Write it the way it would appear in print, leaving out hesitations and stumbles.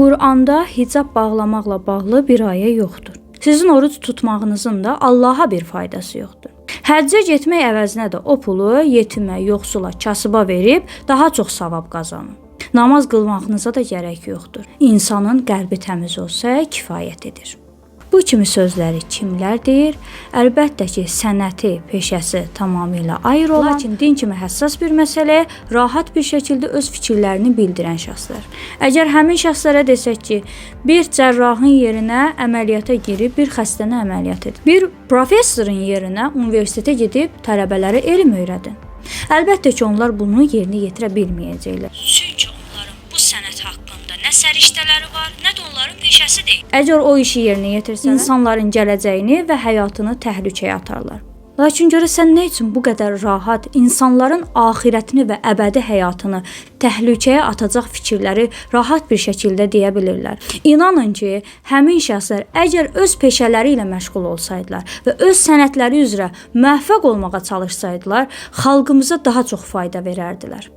Quranda hicab bağlamaqla bağlı bir ayə yoxdur. Sizin oruc tutmağınızın da Allaha bir faydası yoxdur. Həccə getmək əvəzinə də o pulu yetimə, yoxsula, kasıba verib daha çox savab qazanın. Namaz qılmağınıza da gərək yoxdur. İnsanın qəlbi təmiz olsa kifayət edir. Bu kimi sözləri kimlər deyir? Əlbəttə ki, sənəti, peşəsi tamamilə ayrı olan, lakin din kimi həssas bir məsələyə rahat bir şəkildə öz fikirlərini bildirən şəxslər. Əgər həmin şəxslərə desək ki, bir cərrahın yerinə əməliyyata girib bir xəstəni əməliyyat edin. Bir professorun yerinə universitetə gedib tələbələrə elm öyrədin. Əlbəttə ki, onlar bunu yerinə yetirə bilməyəcəklər. Çünki onların bu sənət haqqında nə səriştələri var, nə də onların peşəsi deyil. Əgər o işi yerinə yetirsələr, insanların gələcəyini və həyatını təhlükəyə atarlar. Lakin görəsən nə üçün bu qədər rahat insanların axirətini və əbədi həyatını təhlükəyə atacaq fikirləri rahat bir şəkildə deyə bilirlər? İnanın ki, həmin şəxslər əgər öz peşələri ilə məşğul olsaydılar və öz sənətləri üzrə müvəffəq olmağa çalışsaydılar, xalqımıza daha çox fayda verərdilər.